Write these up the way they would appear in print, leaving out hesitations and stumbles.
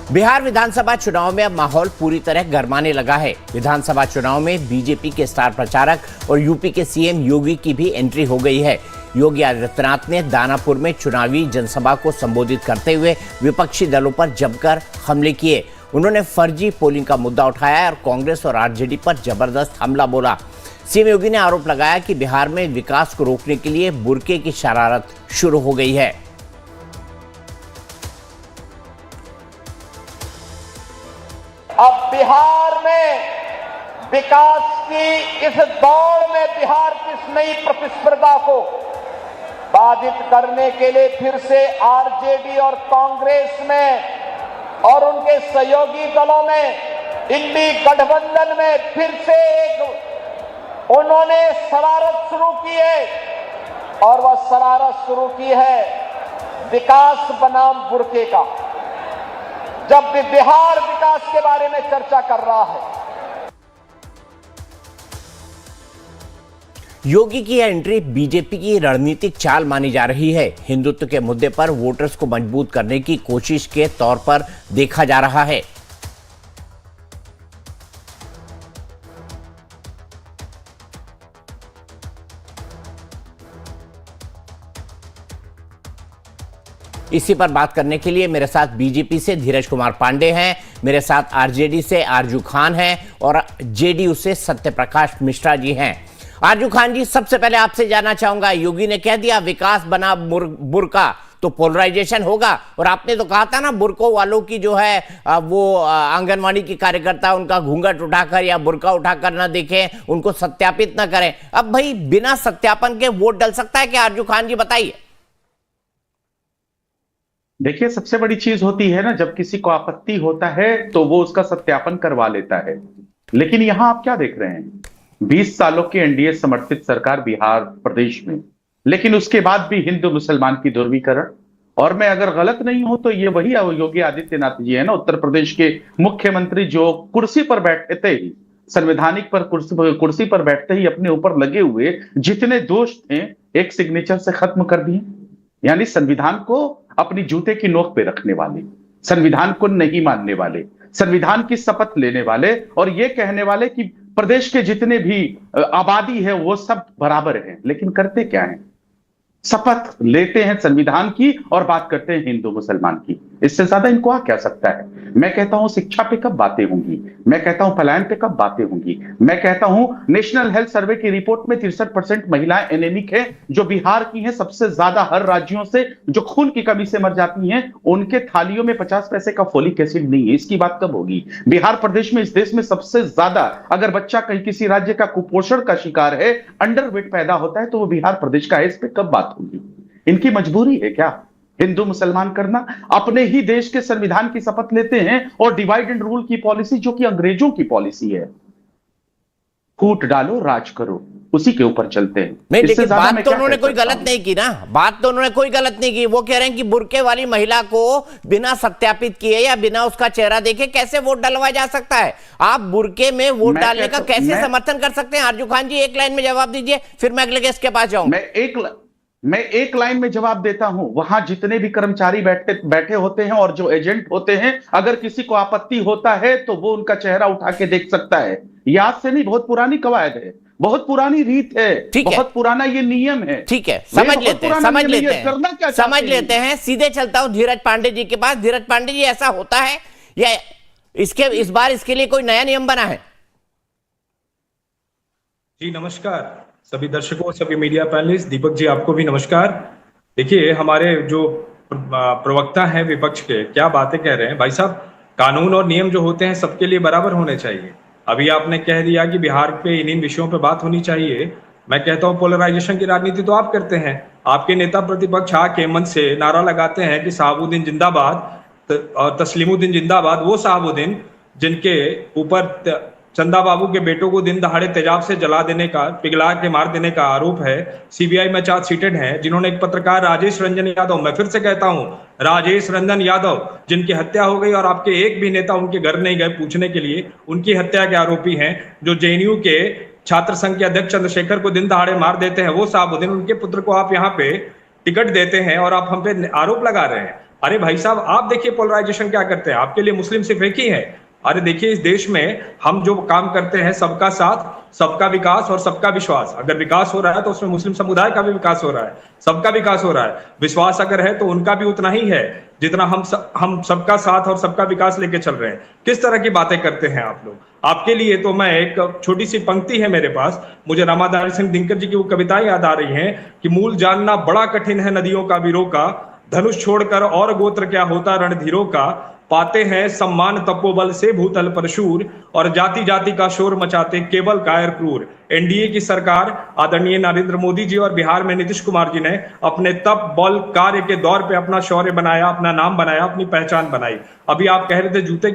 बिहार विधानसभा चुनाव में अब माहौल पूरी तरह गरमाने लगा है। विधानसभा चुनाव में बीजेपी के स्टार प्रचारक और यूपी के सीएम योगी की भी एंट्री हो गई है। योगी आदित्यनाथ ने दानापुर में चुनावी जनसभा को संबोधित करते हुए विपक्षी दलों पर जमकर हमले किए। उन्होंने फर्जी पोलिंग का मुद्दा उठाया और कांग्रेस और आरजेडी पर जबरदस्त हमला बोला। सीएम योगी ने आरोप लगाया कि बिहार में विकास को रोकने के लिए बुर्के की शरारत शुरू हो गई है। अब बिहार में विकास की इस दौड़ में बिहार की इस नई प्रतिस्पर्धा को बाधित करने के लिए फिर से आरजेडी और कांग्रेस में और उनके सहयोगी दलों में इंडी गठबंधन में फिर से एक उन्होंने शरारत शुरू की है और वह शरारत शुरू की है विकास बनाम बुर्के का। जब भी बिहार विकास के बारे में चर्चा कर रहा है, योगी की यह एंट्री बीजेपी की रणनीतिक चाल मानी जा रही है। हिंदुत्व के मुद्दे पर वोटर्स को मजबूत करने की कोशिश के तौर पर देखा जा रहा है। इसी पर बात करने के लिए मेरे साथ बीजेपी से धीरज कुमार पांडे हैं, मेरे साथ आरजेडी से आरजू खान हैं और जेडीयू से सत्यप्रकाश मिश्रा जी हैं। आरजू खान जी, सबसे पहले आपसे जानना चाहूंगा, योगी ने कह दिया विकास बना बुर्का, तो पोलराइजेशन होगा। और आपने तो कहा था ना, बुर्कों वालों की जो है वो आंगनवाड़ी की कार्यकर्ता उनका घूंघट उठाकर या बुर्का उठाकर ना देखें, उनको सत्यापित ना करें। अब भाई बिना सत्यापन के वोट डल सकता है क्या? आरजू खान जी बताइए। देखिए, सबसे बड़ी चीज होती है ना, जब किसी को आपत्ति होता है तो वो उसका सत्यापन करवा लेता है। लेकिन यहां आप क्या देख रहे हैं, 20 सालों की एनडीए समर्थित सरकार बिहार प्रदेश में, लेकिन उसके बाद भी हिंदू मुसलमान की ध्रुवीकरण। और मैं अगर गलत नहीं हूं तो ये वही योगी आदित्यनाथ जी है ना, उत्तर प्रदेश के मुख्यमंत्री, जो कुर्सी पर बैठते ही, संवैधानिक पर कुर्सी पर बैठते ही अपने ऊपर लगे हुए जितने दोष थे एक सिग्नेचर से खत्म कर दिए। यानी संविधान को अपनी जूते की नोक पे रखने वाले, संविधान को नहीं मानने वाले, संविधान की शपथ लेने वाले और ये कहने वाले कि प्रदेश के जितने भी आबादी है वो सब बराबर हैं। लेकिन करते क्या है, शपथ लेते हैं संविधान की और बात करते हैं हिंदू मुसलमान की। इससे ज्यादा इनको क्या सकता है। मैं कहता हूं शिक्षा पे कब बातें होंगी, मैं कहता हूं पलायन पे कब बातें होंगी। मैं कहता हूं नेशनल हेल्थ सर्वे की रिपोर्ट में 63% महिलाएं एनेमिक है, जो बिहार की हैं सबसे ज्यादा हर राज्यों से, जो खून की कमी से मर जाती हैं। उनके थालियों में 50 पैसे का फोलिक एसिड नहीं है। इसकी बात कब होगी? बिहार प्रदेश में, इस देश में सबसे ज्यादा अगर बच्चा कहीं किसी राज्य का कुपोषण का शिकार है, अंडरवेट पैदा होता है, तो वो बिहार प्रदेश का है। इस पे कब बात होगी? इनकी मजबूरी है क्या हिंदू मुसलमान करना? अपने ही देश के संविधान की शपथ लेते हैं और डिवाइड एंड रूल की पॉलिसी, जो कि अंग्रेजों की पॉलिसी है, फूट डालो राज करो, उसी के ऊपर चलते हैं। नहीं, लेकिन बात तो उन्होंने कोई गलत नहीं की ना, बात तो उन्होंने कोई गलत नहीं की। वो कह रहे हैं कि बुर्के वाली महिला को बिना सत्यापित किए या बिना उसका चेहरा देखे कैसे वोट डलवाया जा सकता है? आप बुर्के में वोट डालने का कैसे समर्थन कर सकते हैं? आरजू खान जी, एक लाइन में जवाब दीजिए, फिर मैं अगले गेस्ट के पास जाऊंगा। मैं एक लाइन में जवाब देता हूं। वहां जितने भी कर्मचारी बैठे होते हैं और जो एजेंट होते हैं, अगर किसी को आपत्ति होता है तो वो उनका चेहरा उठा के देख सकता है। याद से नहीं, बहुत पुरानी कवायद है, बहुत पुरानी रीत है, बहुत पुराना ये नियम है। ठीक है, समझ लेते हैं। सीधे चलता हूं धीरज पांडे जी के पास। धीरज पांडे जी, ऐसा होता है या इस बार इसके लिए कोई नया नियम बना है? जी नमस्कार सभी दर्शकों, सभी मीडिया पैनलिस्ट, दीपक जी आपको भी नमस्कार। देखिए, हमारे जो प्रवक्ता हैं विपक्ष के, क्या बातें कह रहे हैं भाई साहब। कानून और नियम जो होते हैं सबके लिए बराबर होने चाहिए। अभी आपने कह दिया कि बिहार पे इन विषयों पे बात होनी चाहिए। मैं कहता हूँ पोलराइजेशन की राजनीति तो आप करते हैं। आपके नेता प्रतिपक्ष आके मंच से नारा लगाते हैं कि साहबुद्दीन जिंदाबाद और तस्लीमुद्दीन जिंदाबाद। वो साहबुद्दीन जिनके ऊपर चंदा बाबू के बेटों को दिन दहाड़े तेजाब से जला देने का, पिघला के मार देने का आरोप है, सीबीआई में चार्जशीटेड है, जिन्होंने एक पत्रकार राजेश रंजन यादव, मैं फिर से कहता हूं राजेश रंजन यादव, जिनकी हत्या हो गई और आपके एक भी नेता उनके घर नहीं गए पूछने के लिए, उनकी हत्या के आरोपी हैं, जो जेएनयू के छात्र संघ के अध्यक्ष चंद्रशेखर को दिन दहाड़े मार देते हैं, वो साहबुद्दीन, उनके पुत्र को आप यहाँ पे टिकट देते हैं और आप हम पे आरोप लगा रहे हैं। अरे भाई साहब, आप देखिए पोलराइजेशन क्या करते हैं, आपके लिए मुस्लिम सिर्फ एक ही है। अरे देखिए, इस देश में हम जो काम करते हैं, सबका साथ, सबका विकास और सबका विश्वास। अगर विकास हो रहा है तो उसमें मुस्लिम समुदाय का भी विकास हो रहा है, सबका विकास हो रहा है। विश्वास अगर है तो उनका भी उतना ही है जितना हम सबका साथ और सबका विकास लेके चल रहे हैं। किस तरह की बातें करते हैं आप लोग। आपके लिए तो मैं एक छोटी सी पंक्ति है मेरे पास, मुझे रामाधारी सिंह दिनकर जी की वो कविताएं याद आ रही हैं कि मूल जानना बड़ा कठिन है नदियों का वीरों का, धनुष छोड़कर और गोत्र क्या होता रणधीरों का, पाते हैं सम्मान तपोबल से भूतल पर शूर, और जाति जाति का शोर मचाते केवल कायर क्रूर। एनडीए की सरकार आदरणीय नरेंद्र मोदी जी और बिहार में नीतीश कुमार जी ने अपने तप बल कार्य के दौर पे अपना शौर्य बनाया, अपना नाम बनाया, अपनी पहचान बनाई। अभी आप कह रहे थे जूते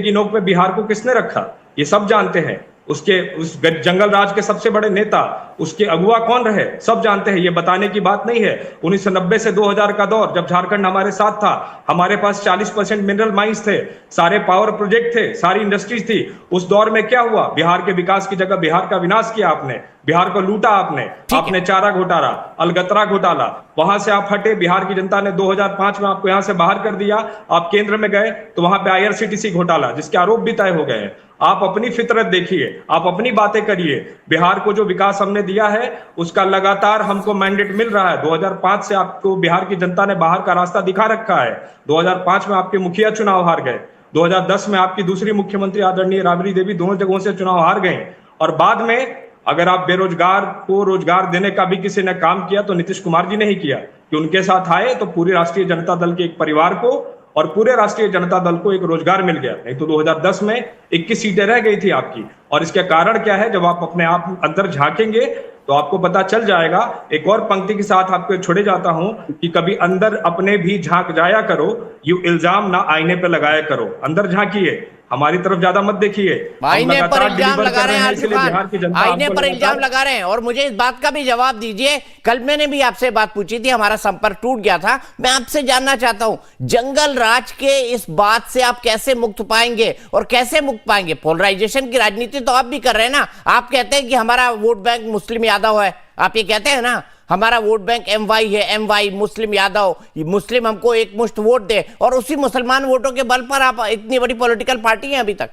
की नोक पे बिहार को किसने रखा, ये सब जानते हैं। उस जंगल राज के सबसे बड़े नेता, उसके अगुआ कौन रहे, सब जानते हैं। ये बताने की बात नहीं है। 1990 से 2000 का दौर, जब झारखंड हमारे साथ था, हमारे पास 40% मिनरल माइंस थे, सारे पावर प्रोजेक्ट थे, सारी इंडस्ट्रीज थी। उस दौर में क्या हुआ, बिहार के विकास की जगह बिहार का विनाश किया आपने, बिहार को लूटा आपने चारा घोटाला, अलगतरा घोटाला, वहां से आप हटे। बिहार की जनता ने 2005 में आपको यहां से बाहर कर दिया। आप केंद्र में गए तो वहां पे आईआरसीटीसी घोटाला, जिसके आरोप भी तय हो गए हैं। आप अपनी फितरत देखिए, आप अपनी बातें करिए। बिहार को जो विकास हमने दिया है उसका लगातार हमको मैंडेट मिल रहा है। 2005 से आपको बिहार की जनता ने बाहर का रास्ता दिखा रखा है। 2005 में आपके मुखिया चुनाव हार गए, 2010 में आपकी दूसरी मुख्यमंत्री आदरणीय राबड़ी देवी दोनों जगहों से चुनाव हार गए, और बाद में अगर आप बेरोजगार को रोजगार देने का भी किसी ने काम किया तो नीतीश कुमार जी ने ही किया, कि उनके साथ आए तो पूरी राष्ट्रीय जनता दल के एक परिवार को और पूरे राष्ट्रीय जनता दल को एक रोजगार मिल गया। नहीं तो 2010 में 21 सीटें रह गई थी आपकी। और इसके कारण क्या है, जब आप अपने आप अंदर झांकेंगे तो आपको पता चल जाएगा। एक और पंक्ति के साथ आपको छोड़े जाता हूं कि कभी अंदर अपने भी झांक जाया करो, यूं इल्जाम ना आईने पे लगाया करो। अंदर झांकिए, हमारी तरफ ज्यादा मत देखिए। आईने पर इल्जाम लगा रहे हैं आरजू खान, आईने पर इल्जाम लगा रहे हैं। और मुझे इस बात का भी जवाब दीजिए, कल मैंने भी आपसे बात पूछी थी, हमारा संपर्क टूट गया था। मैं आपसे जानना चाहता हूं, जंगल राज के इस बात से आप कैसे मुक्त पाएंगे और कैसे मुक्त पाएंगे? पोलराइजेशन की राजनीति तो आप भी कर रहे हैं ना। आप कहते हैं कि हमारा वोट बैंक मुस्लिम यादव है, आप ये कहते हैं ना, हमारा वोट बैंक MY है, MY मुस्लिम यादव, मुस्लिम हमको एक मुश्त वोट दे, और उसी मुसलमान वोटों के बल पर आप इतनी बड़ी पॉलिटिकल पार्टी है अभी तक।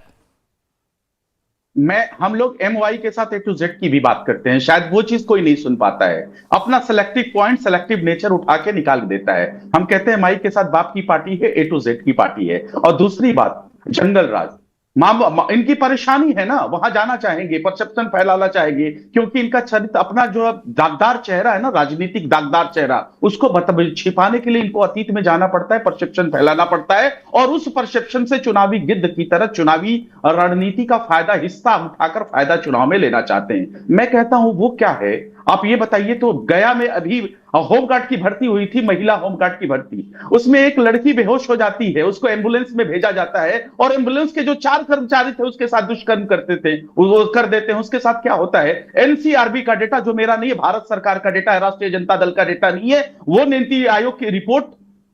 हम लोग MY के साथ A to Z की भी बात करते हैं, शायद वो चीज कोई नहीं सुन पाता है। अपना सेलेक्टिव पॉइंट, सेलेक्टिव नेचर उठा के निकाल देता है। हम कहते हैं MY के साथ बाप की पार्टी है, A to Z की पार्टी है। और दूसरी बात, जंगल राज, इनकी परेशानी है ना, वहां जाना चाहेंगे, परसेप्शन फैलाना चाहेंगे, क्योंकि इनका चरित्र, अपना जो दागदार चेहरा है ना, राजनीतिक दागदार चेहरा, उसको छिपाने के लिए इनको अतीत में जाना पड़ता है, परसेप्शन फैलाना पड़ता है, और उस परसेप्शन से चुनावी गिद्ध की तरह चुनावी रणनीति का फायदा, हिस्सा उठाकर फायदा चुनाव में लेना चाहते हैं। मैं कहता हूं वो क्या है, आप ये बताइए। तो गया में अभी होमगार्ड की भर्ती हुई थी, महिला होमगार्ड की भर्ती, उसमें एक लड़की बेहोश हो जाती है, उसको एम्बुलेंस में भेजा जाता है, और एम्बुलेंस के जो 4 कर्मचारी थे उसके साथ दुष्कर्म करते थे, वो कर देते हैं। उसके साथ क्या होता है, एनसीआरबी का डेटा, जो मेरा नहीं है, भारत सरकार का डेटा है, राष्ट्रीय जनता दल का डेटा नहीं है, वो नीति आयोग की रिपोर्ट,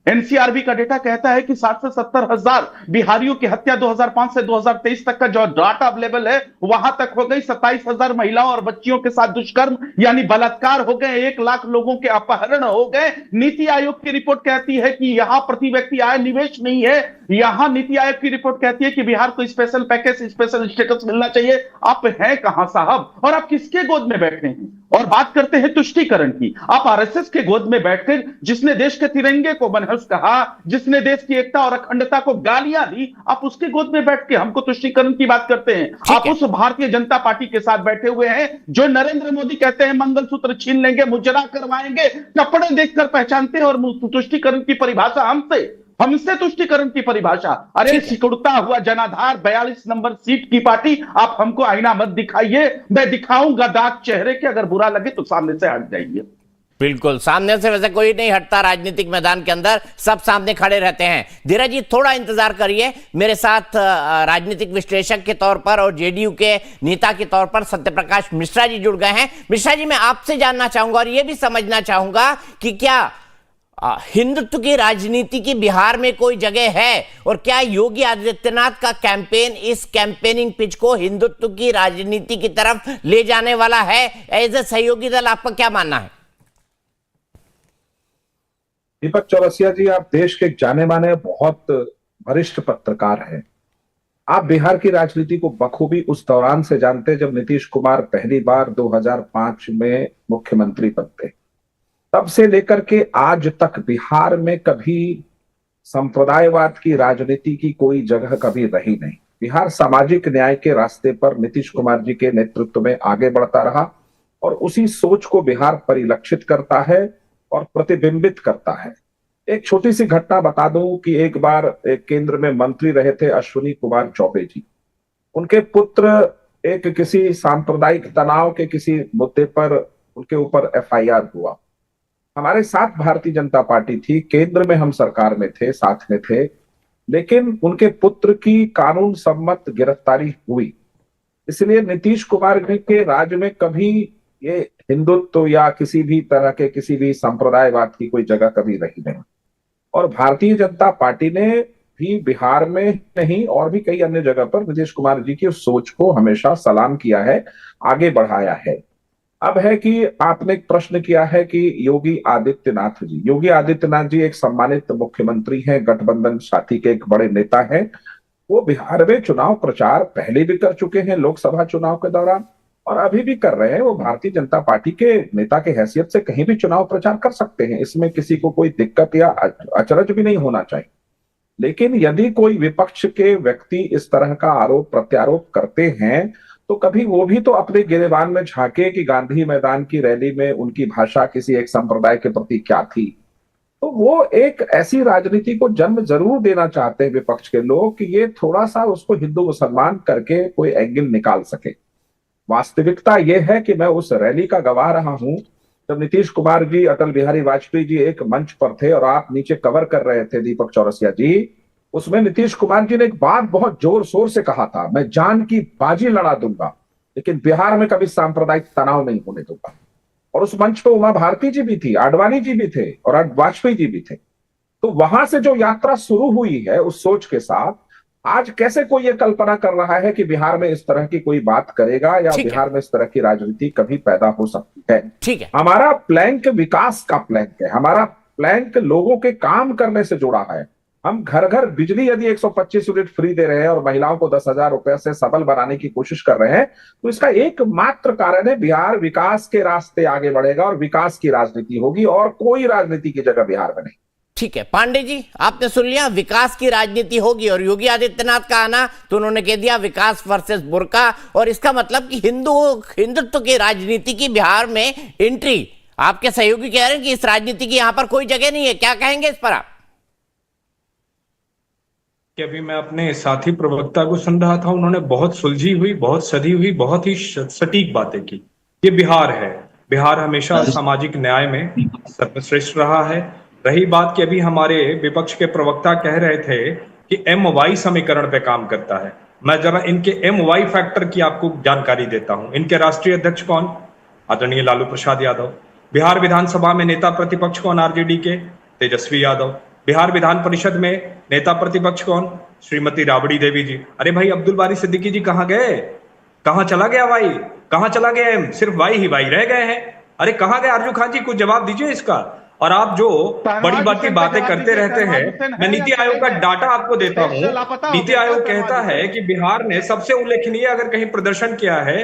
एनसीआरबी का डेटा कहता है कि 60 से 70 हजार बिहारियों की हत्या 2005 से 2023 तक का जो डाटा अवेलेबल है वहां तक हो गई। 27,000 महिलाओं और बच्चियों के साथ दुष्कर्म यानी बलात्कार हो गए, 1 लाख लोगों के अपहरण हो गए। नीति आयोग की रिपोर्ट कहती है कि यहां प्रति व्यक्ति आय निवेश नहीं है। यहां नीति आयोग की रिपोर्ट कहती है कि बिहार को स्पेशल पैकेज, स्पेशल स्टेटस मिलना चाहिए। आप हैं कहां साहब, और आप किसके गोद में बैठे हैं? और बात करते हैं तुष्टीकरण की, आप आरएसएस के गोद में बैठकर, जिसने देश के तिरंगे को मनहूस कहा, जिसने देश की एकता और अखंडता को गालियां दी, आप उसके गोद में बैठ के हमको तुष्टीकरण की बात करते हैं। आप उस भारतीय जनता पार्टी के साथ बैठे हुए हैं जो नरेंद्र मोदी कहते हैं मंगलसूत्र छीन लेंगे, मुजरा करवाएंगे, कपड़े देखकर पहचानते हैं। और तुष्टीकरण की परिभाषा हमसे तुष्टीकरण की परिभाषा, अरे सिकुड़ता हुआ जनाधार 42 नंबर सीट की पार्टी, आप हमको आईना मत दिखाइए, मैं दिखाऊंगा दाग चेहरे के, अगर बुरा लगे तो सामने से हट जाइए। बिल्कुल, सामने से वैसे कोई नहीं हटता, राजनीतिक मैदान के अंदर सब सामने खड़े रहते हैं। धीरज जी थोड़ा इंतजार करिए, मेरे साथ राजनीतिक विश्लेषक के तौर पर और जेडीयू के नेता के तौर पर सत्यप्रकाश मिश्रा जी जुड़ गए हैं। मिश्रा जी, मैं आपसे जानना चाहूंगा और यह भी समझना चाहूंगा कि क्या हिंदुत्व की राजनीति की बिहार में कोई जगह है, और क्या योगी आदित्यनाथ का कैंपेन इस कैंपेनिंग पिच को हिंदुत्व की राजनीति की तरफ ले जाने वाला है? एज ए सहयोगी दल आपका क्या मानना है? दीपक चौरसिया जी, आप देश के जाने माने बहुत वरिष्ठ पत्रकार हैं। आप बिहार की राजनीति को बखूबी उस दौरान से जानते जब नीतीश कुमार पहली बार 2005 में मुख्यमंत्री बनते। तब से लेकर के आज तक बिहार में कभी संप्रदायवाद की राजनीति की कोई जगह कभी रही नहीं। बिहार सामाजिक न्याय के रास्ते पर नीतीश कुमार जी के नेतृत्व में आगे बढ़ता रहा और उसी सोच को बिहार परिलक्षित करता है और प्रतिबिंबित करता है। एक छोटी सी घटना बता दूं कि एक बार एक केंद्र में मंत्री रहे थे अश्विनी कुमार चौबे जी। उनके पुत्र एक किसी सांप्रदायिक तनाव के किसी मुद्दे पर उनके ऊपर एफआईआर हुआ। हमारे साथ भारतीय जनता पार्टी थी, केंद्र में हम सरकार में थे, साथ में थे, लेकिन उनके पुत्र की कानून सम्मत गिरफ्तारी हुई। इसलिए नीतीश कुमार जी के राज में कभी ये हिंदुत्व या किसी भी तरह के किसी भी संप्रदायवाद की कोई जगह कभी रही नहीं। और भारतीय जनता पार्टी ने भी बिहार में नहीं और भी कई अन्य जगह पर नीतीश कुमार जी की उस सोच को हमेशा सलाम किया है, आगे बढ़ाया है। अब है कि आपने एक प्रश्न किया है कि योगी आदित्यनाथ जी एक सम्मानित मुख्यमंत्री हैं, गठबंधन साथी के एक बड़े नेता हैं। वो बिहार में चुनाव प्रचार पहले भी कर चुके हैं लोकसभा चुनाव के दौरान और अभी भी कर रहे हैं। वो भारतीय जनता पार्टी के नेता के हैसियत से कहीं भी चुनाव प्रचार कर सकते हैं, इसमें किसी को कोई दिक्कत या अचरज भी नहीं होना चाहिए। लेकिन यदि कोई विपक्ष के व्यक्ति इस तरह का आरोप प्रत्यारोप करते हैं तो कभी वो भी तो अपने गिरेबान में झांके कि गांधी मैदान की रैली में उनकी भाषा किसी एक संप्रदाय के प्रति क्या थी। तो वो एक ऐसी राजनीति को जन्म जरूर देना चाहते हैं विपक्ष के लोग कि ये थोड़ा सा उसको हिंदू मुसलमान करके कोई एंगल निकाल सके। वास्तविकता यह है कि मैं उस रैली का गवाह रहा हूं जब नीतीश कुमार जी, अटल बिहारी वाजपेयी जी एक मंच पर थे और आप नीचे कवर कर रहे थे दीपक चौरसिया जी। उसमें नीतीश कुमार जी ने एक बात बहुत जोर शोर से कहा था, मैं जान की बाजी लड़ा दूंगा लेकिन बिहार में कभी सांप्रदायिक तनाव नहीं होने दूंगा। और उस मंच पर उमा भारती जी भी थी, आडवाणी जी भी थे और वाजपेयी जी भी थे। तो वहां से जो यात्रा शुरू हुई है उस सोच के साथ, आज कैसे कोई ये कल्पना कर रहा है कि बिहार में इस तरह की कोई बात करेगा या बिहार में इस तरह की राजनीति कभी पैदा हो सकती है। ठीक है, हमारा प्लैंक विकास का प्लैंक है, हमारा प्लैंक लोगों के काम करने से जुड़ा है। हम घर घर बिजली यदि 125 यूनिट फ्री दे रहे हैं और महिलाओं को 10,000 रुपए से सबल बनाने की कोशिश कर रहे हैं तो इसका एकमात्र कारण है बिहार विकास के रास्ते आगे बढ़ेगा और विकास की राजनीति होगी और कोई राजनीति की जगह बिहार में नहीं। ठीक है पांडे जी, आपने सुन लिया, विकास की राजनीति होगी। और योगी आदित्यनाथ का आना तो उन्होंने कह दिया विकास वर्सेस बुर्का, और इसका मतलब कि हिंदुत्व की राजनीति की बिहार में एंट्री। आपके सहयोगी कह रहे हैं कि इस राजनीति की यहां पर कोई जगह नहीं है, क्या कहेंगे इस पर आप? कि अभी मैं अपने साथी प्रवक्ता को सुन रहा था, उन्होंने बहुत सुलझी हुई, बहुत सधी हुई, बहुत ही सटीक बातें की। ये बिहार है, बिहार हमेशा सामाजिक न्याय में सर्वश्रेष्ठ रहा है। रही बात कि अभी हमारे विपक्ष के प्रवक्ता कह रहे थे कि MY समीकरण पे काम करता है, मैं जरा इनके MY फैक्टर की आपको जानकारी देता हूं। इनके राष्ट्रीय अध्यक्ष कौन? आदरणीय लालू प्रसाद यादव। बिहार विधानसभा में नेता प्रतिपक्ष कौन? RJD के तेजस्वी यादव। बिहार विधान परिषद में नेता प्रतिपक्ष कौन? श्रीमती राबड़ी देवी जी। अरे भाई अब्दुल बारी सिद्दीकी जी कहां गए? कहां चला गया वाई? कहां चला गया एम? सिर्फ वाई ही वाई रह गए हैं। अरे कहां गए आरजू खान जी? कुछ जवाब दीजिए इसका। और आप जो बड़ी बड़ी बातें करते रहते हैं, मैं नीति आयोग का डाटा आपको देता हूं। नीति आयोग कहता है कि बिहार ने सबसे उल्लेखनीय अगर कहीं प्रदर्शन किया है,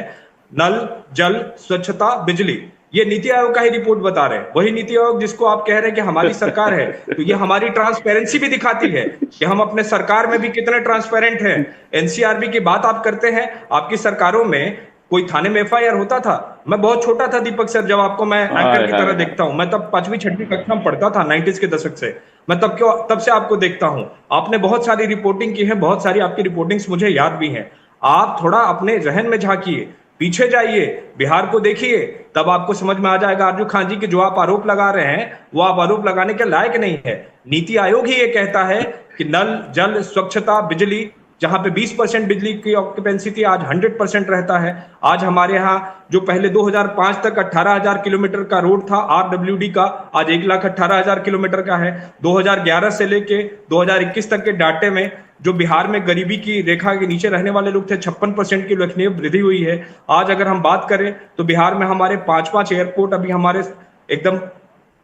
नल, जल, स्वच्छता, बिजली, ये नीति आयोग का ही रिपोर्ट बता रहे हैं। वही नीति आयोग जिसको आप कह रहे हैं कि हमारी सरकार है, तो ये हमारी ट्रांसपेरेंसी भी दिखाती है कि हम अपने सरकार में भी कितने ट्रांसपेरेंट हैं। NCRB की बात आप करते हैं, आपकी सरकारों में कोई थाने में FIR होता था? मैं बहुत छोटा था दीपक सर, जब आपको मैं एंकर की तरह देखता हूं। मैं तब 5वीं 6वीं कक्षा में पढ़ता था, 90s के दशक से। मैं तब से आपको देखता हूं। आपने बहुत सारी रिपोर्टिंग की है, बहुत सारी आपकी रिपोर्टिंग्स मुझे याद भी हैं। आप थोड़ा अपने जहन में झांकिए, पीछे जाइए, बिहार को देखिए, तब आपको समझ में आ जाएगा आरजू खान जी कि जो आप आरोप लगा रहे हैं वो आप आरोप लगाने के लायक नहीं है। नीति आयोग ही ये कहता है कि नल, जल, स्वच्छता, बिजली, जहां पे 20% बिजली की ऑक्यूपेंसी थी, आज 100% रहता है। आज हमारे यहाँ जो पहले 2005 तक 18,000 किलोमीटर का रोड था RWD का, आज 1,18,000 किलोमीटर का है। 2011 से लेके 2021 तक के डाटे में जो बिहार में गरीबी की रेखा के नीचे रहने वाले लोग थे, 56% की उल्लेखनीय वृद्धि हुई है। आज अगर हम बात करें तो बिहार में हमारे 5 एयरपोर्ट अभी हमारे एकदम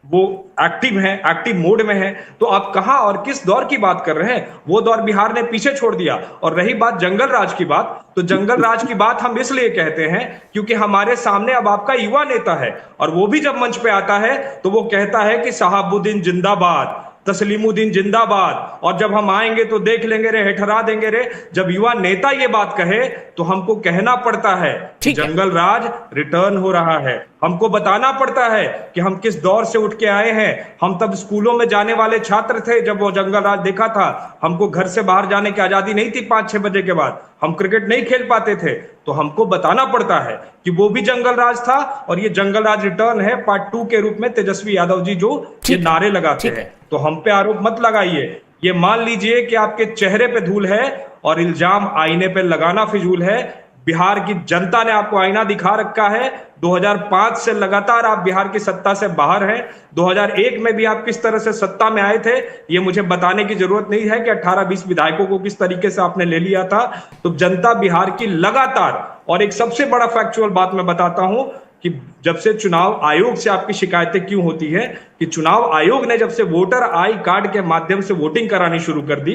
वो एक्टिव हैं, एक्टिव मोड में हैं, तो आप कहां और किस दौर की बात कर रहे हैं? वो दौर बिहार ने पीछे छोड़ दिया। और रही बात जंगल राज की बात, तो जंगल राज की बात हम इसलिए कहते हैं क्योंकि हमारे सामने अब आपका युवा नेता है, और वो भी जब मंच पे आता है तो वो कहता है कि शहाबुद्दीन जिंदाबाद, तस्लीमुद्दीन जिंदाबाद, और जब हम आएंगे तो देख लेंगे रे, हेठरा देंगे रे। जब युवा नेता ये बात कहे तो हमको कहना पड़ता है कि जंगल राज रिटर्न हो रहा है। हमको बताना पड़ता है कि हम किस दौर से उठ के आए हैं। हम तब स्कूलों में जाने वाले छात्र थे जब वो जंगल राज देखा था। हमको घर से बाहर जाने की आजादी नहीं थी 5-6 बजे के बाद, हम क्रिकेट नहीं खेल पाते थे। तो हमको बताना पड़ता है कि वो भी जंगल राज था, और ये जंगल राज रिटर्न है पार्ट 2 के रूप में तेजस्वी यादव जी जो ये नारे लगाते हैं। तो हम पे आरोप मत लगाइए। ये मान लीजिए कि आपके चेहरे पे धूल है और इल्जाम आईने पे लगाना फिजूल है। बिहार की जनता ने आपको आईना दिखा रखा है। 2005 से लगातार आप बिहार की सत्ता से बाहर हैं। 2001 में भी आप किस तरह से सत्ता में आए थे ये मुझे बताने की जरूरत नहीं है कि 18-20 विधायकों को किस तरीके से आपने ले लिया था। तो जनता बिहार की लगातार, और एक सबसे बड़ा फैक्चुअल बात मैं बताता हूं कि जब से चुनाव आयोग से आपकी शिकायतें क्यों होती है, कि चुनाव आयोग ने जब से वोटर आई कार्ड के माध्यम से वोटिंग करानी शुरू कर दी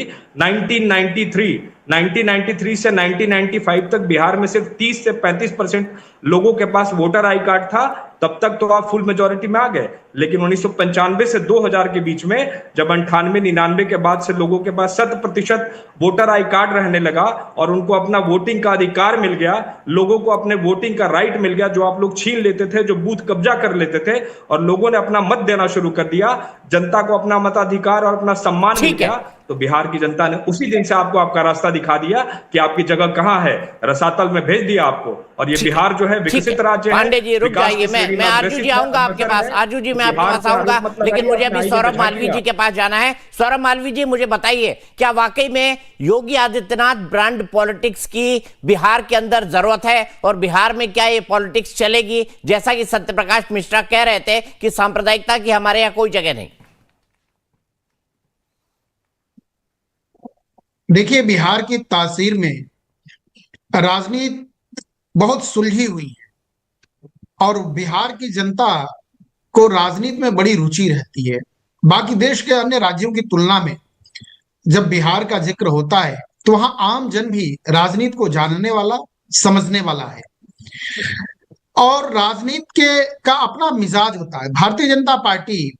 1993 से 1995 तक बिहार में सिर्फ 30 से 35% लोगों के पास वोटर आई कार्ड था। तब तक तो आप फुल मेजोरिटी में आ गए। लेकिन 1995 से 2000 के बीच में जब 98-99 के बाद से लोगों के पास 100% वोटर आई कार्ड रहने लगा और उनको अपना वोटिंग का अधिकार मिल गया, लोगों को अपने वोटिंग का राइट मिल गया, जो आप लोग छीन लेते थे, जो बूथ कब्जा कर लेते थे, और लोगों ने अपना मत देना शुरू कर दिया, जनता को अपना मताधिकार और अपना सम्मान मिल गया। तो बिहार की जनता ने उसी दिन से आपको आपका रास्ता दिखा दिया कि आपकी जगह कहां है, रसातल में भेज दिया आपको। और ये बिहार जो है विकसित राज्य है। पांडे जी रुक जाइए, मैं आरजू जी आऊंगा आपके पास। आरजू जी मैं आपके पास आऊंगा, लेकिन मुझे अभी सौरभ मालवीय जी के पास जाना है। सौरभ मालवीय जी मुझे बताइए, क्या वाकई में योगी आदित्यनाथ ब्रांड पॉलिटिक्स की बिहार के अंदर जरूरत है, और बिहार में क्या ये पॉलिटिक्स चलेगी? जैसा कि सत्यप्रकाश मिश्रा कह रहे थे कि सांप्रदायिकता की हमारे यहाँ कोई जगह नहीं। देखिए, बिहार की तासीर में राजनीति बहुत सुलझी हुई है, और बिहार की जनता को राजनीति में बड़ी रुचि रहती है। बाकी देश के अन्य राज्यों की तुलना में जब बिहार का जिक्र होता है तो वहां आम जन भी राजनीति को जानने वाला, समझने वाला है, और राजनीति का अपना मिजाज होता है। भारतीय जनता पार्टी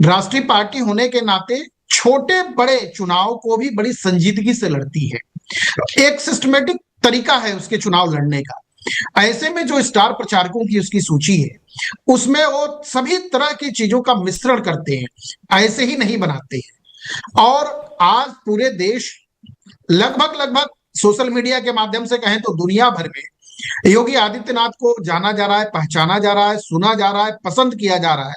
राष्ट्रीय पार्टी होने के नाते छोटे बड़े चुनाव को भी बड़ी संजीदगी से लड़ती है। एक सिस्टमेटिक तरीका है उसके चुनाव लड़ने का। ऐसे में जो स्टार प्रचारकों की उसकी सूची है, उसमें वो सभी तरह की चीजों का मिश्रण करते हैं, ऐसे ही नहीं बनाते हैं। और आज पूरे देश लगभग सोशल मीडिया के माध्यम से कहें तो दुनिया भर में योगी आदित्यनाथ को जाना जा रहा है, पहचाना जा रहा है, सुना जा रहा है, पसंद किया जा रहा है।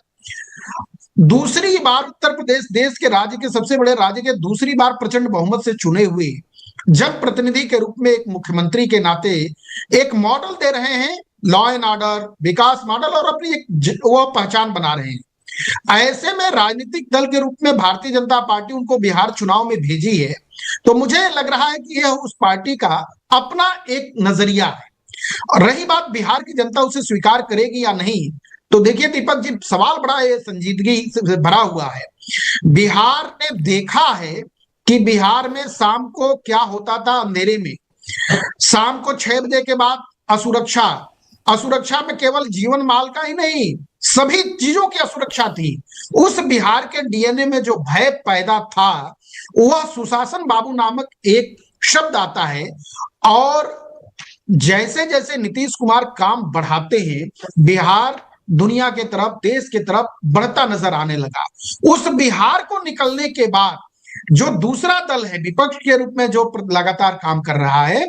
दूसरी बार उत्तर प्रदेश देश के राज्य के सबसे बड़े राज्य के दूसरी बार प्रचंड बहुमत से चुने हुए जनप्रतिनिधि के रूप में एक मुख्यमंत्री के नाते एक मॉडल दे रहे हैं, law and order Vikas model, और अपनी एक वो पहचान बना रहे हैं। ऐसे में राजनीतिक दल के रूप में भारतीय जनता पार्टी उनको बिहार चुनाव में भेजी है, तो मुझे लग रहा है कि यह उस पार्टी का अपना एक नजरिया है। और रही बात बिहार की जनता उसे स्वीकार करेगी या नहीं, तो देखिए दीपक जी, सवाल बड़ा ये संजीदगी से भरा हुआ है। बिहार ने देखा है कि बिहार में शाम को क्या होता था अंधेरे में। शाम को 6 बजे के बाद असुरक्षा में केवल जीवन माल का ही नहीं, सभी चीजों की असुरक्षा थी। उस बिहार के डीएनए में जो भय पैदा था, वह सुशासन बाबू नामक एक शब्द आता है। और जैसे जैसे नीतीश कुमार काम बढ़ाते हैं, बिहार दुनिया के तरफ, देश के तरफ बढ़ता नजर आने लगा। उस बिहार को निकलने के बाद जो दूसरा दल है विपक्ष के रूप में जो लगातार काम कर रहा है,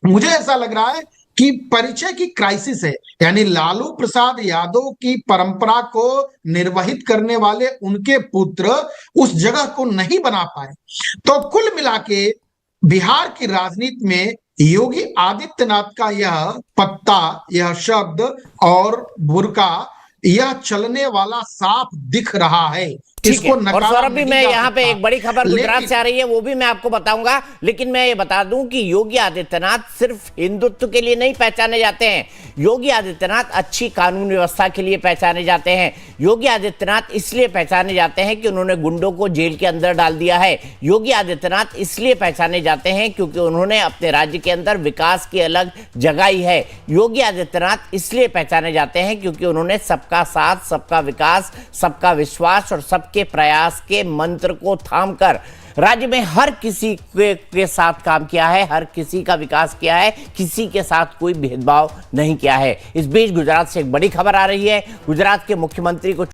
मुझे ऐसा लग रहा है कि परिचय की क्राइसिस है। यानी लालू प्रसाद यादव की परंपरा को निर्वहित करने वाले उनके पुत्र उस जगह को नहीं बना पाए। तो कुल मिला के बिहार की राजनीति में योगी आदित्यनाथ का यह पत्ता, यह शब्द और बुर्का, यह चलने वाला साफ दिख रहा है। ठीक इसको है। और नकारा सौरभ भी नहीं मैं जा यहाँ पे सकता। एक बड़ी खबर गुजरात लेकिन- से आ रही है, वो भी मैं आपको बताऊंगा, लेकिन मैं ये बता दूं कि योगी आदित्यनाथ सिर्फ हिंदुत्व के लिए नहीं पहचाने जाते हैं। योगी आदित्यनाथ अच्छी कानून व्यवस्था के लिए पहचाने जाते हैं। योगी आदित्यनाथ इसलिए पहचाने जाते हैं कि उन्होंने गुंडों को जेल के अंदर डाल दिया है। योगी आदित्यनाथ इसलिए पहचाने जाते हैं क्योंकि उन्होंने अपने राज्य के अंदर विकास की अलग जगाई है। योगी आदित्यनाथ इसलिए पहचाने जाते हैं क्योंकि उन्होंने सबका साथ, सबका विकास, सबका विश्वास और सबके प्रयास के मंत्र को थामकर राज्य में हर किसी के साथ काम किया है, हर किसी का विकास किया है, किसी के साथ कोई भेदभाव नहीं किया है। इस बीच गुजरात से एक बड़ी खबर आ रही है। गुजरात के मुख्यमंत्री को